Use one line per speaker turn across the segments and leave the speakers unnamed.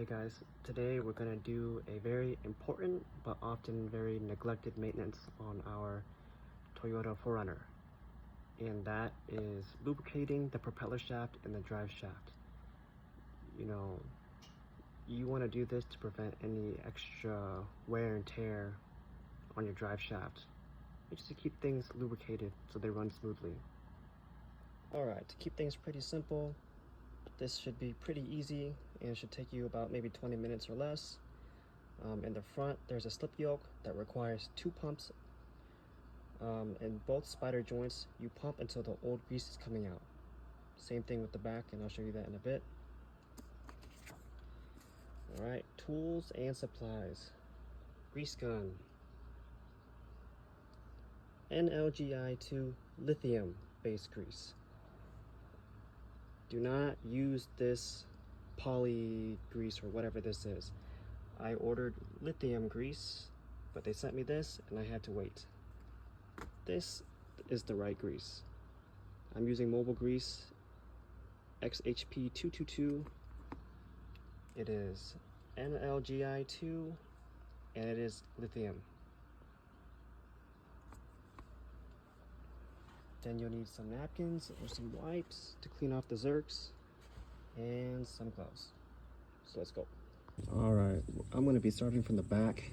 guys, today we're going to do a very important but often very neglected maintenance on our Toyota 4Runner, and that is lubricating the propeller shaft and the drive shaft. You know, you want to do this to prevent any extra wear and tear on your drive shaft, just to keep things lubricated so they run smoothly. Alright, to keep things pretty simple, this should be pretty easy and it should take you about maybe 20 minutes or less. In the front, there's a slip yoke that requires 2 pumps. In both spider joints, you pump until the old grease is coming out. Same thing with the back, and I'll show you that in a bit. Alright, tools and supplies. Grease gun. NLGI2 lithium base grease. Do not use this poly grease or whatever this is. I ordered lithium grease, but they sent me this and I had to wait. This is the right grease. I'm using Mobile Grease XHP 222. It is NLGI2 and it is lithium. Then you'll need some napkins or some wipes to clean off the zerks and some gloves. So let's go. All right, I'm gonna be starting from the back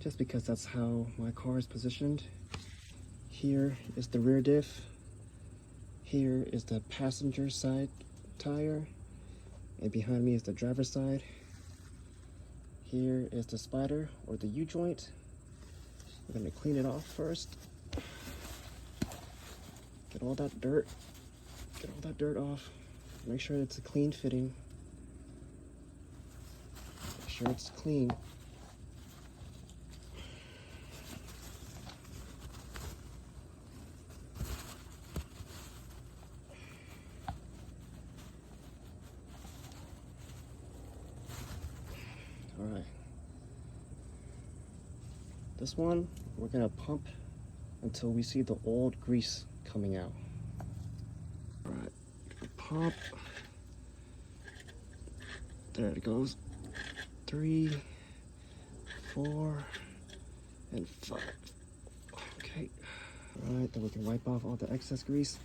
just because that's how my car is positioned. Here is the rear diff. Here is the passenger side tire. And behind me is the driver's side. Here is the spider or the U-joint. I'm gonna clean it off first. Get all that dirt off. Make sure it's a clean fitting. Make sure it's clean. All right. This one, we're gonna pump until we see the old grease coming out. All right, pump. There it goes. 3, 4, and 5. Okay. All right, then we can wipe off all the excess grease.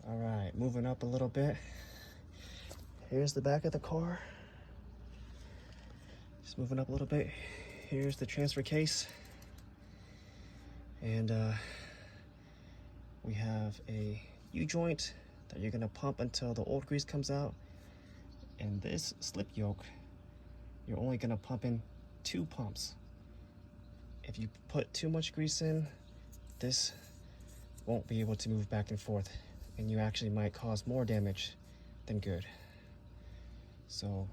All right, moving up a little bit. Here's the back of the car. Just moving up a little bit. Here's the transfer case. And we have a U-joint that you're gonna pump until the old grease comes out. And this slip yoke, you're only gonna pump in 2 pumps. If you put too much grease in, this won't be able to move back and forth, and you actually might cause more damage than good. So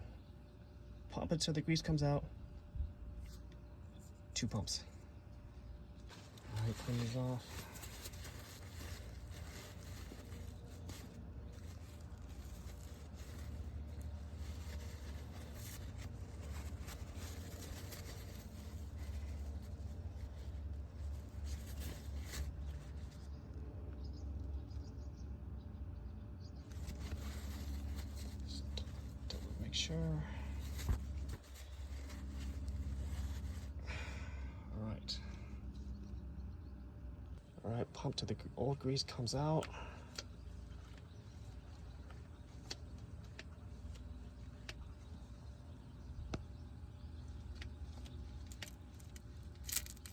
pump until the grease comes out. 2 pumps. All right, clean these off. Sure. All right, pump till the old grease comes out.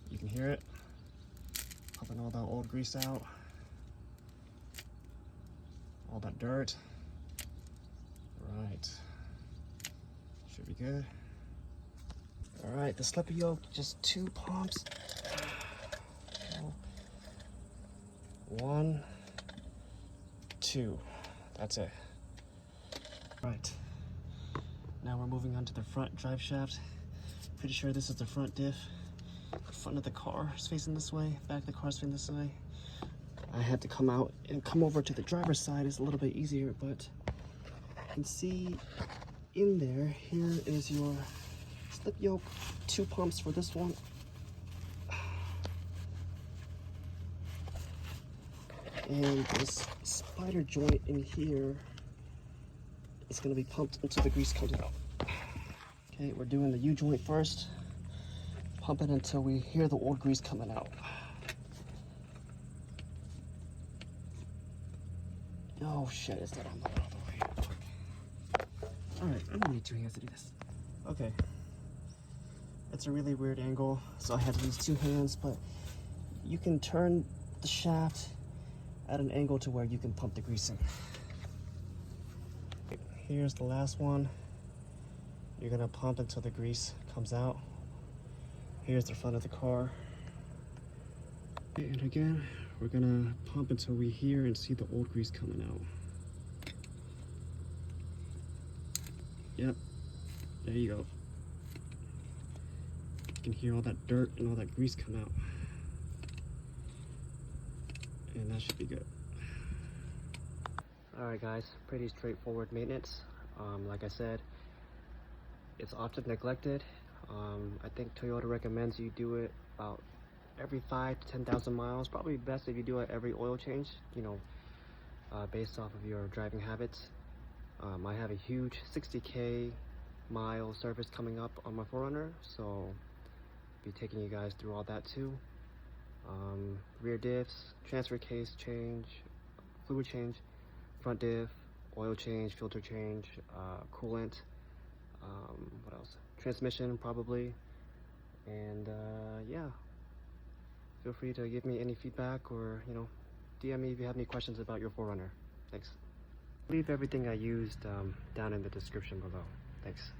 You can hear it, pumping all that old grease out, all that dirt. Right. Should be good. All right, the slipper yoke, just 2 pumps. 1, 2. That's it. Right. Now we're moving on to the front drive shaft. Pretty sure this is the front diff. The front of the car is facing this way, back of the car is facing this way. I had to come out and come over to the driver's side. It's a little bit easier, but you can see in there, here is your slip yoke, 2 pumps for this one. And this spider joint in here is going to be pumped until the grease comes out. Okay, we're doing the U-joint first. Pump it until we hear the old grease coming out. Oh shit, is that on the all the way? Alright, I'm gonna need 2 hands to do this. Okay. It's a really weird angle, so I had to use 2 hands, but you can turn the shaft at an angle to where you can pump the grease in. Here's the last one. You're gonna pump until the grease comes out. Here's the front of the car. And again, we're gonna pump until we hear and see the old grease coming out. Yep, there you go. You can hear all that dirt and all that grease come out. And that should be good. Alright guys, pretty straightforward maintenance. Like I said, it's often neglected. I think Toyota recommends you do it about every 5 to 10,000 miles. Probably best if you do it every oil change, you know, based off of your driving habits. I have a huge 60K mile service coming up on my 4Runner, so I'll be taking you guys through all that too. Rear diffs, transfer case change, fluid change, front diff, oil change, filter change, coolant, what else? Transmission probably, and yeah. Feel free to give me any feedback or, you know, DM me if you have any questions about your 4Runner. Thanks. Leave everything I used down in the description below. Thanks.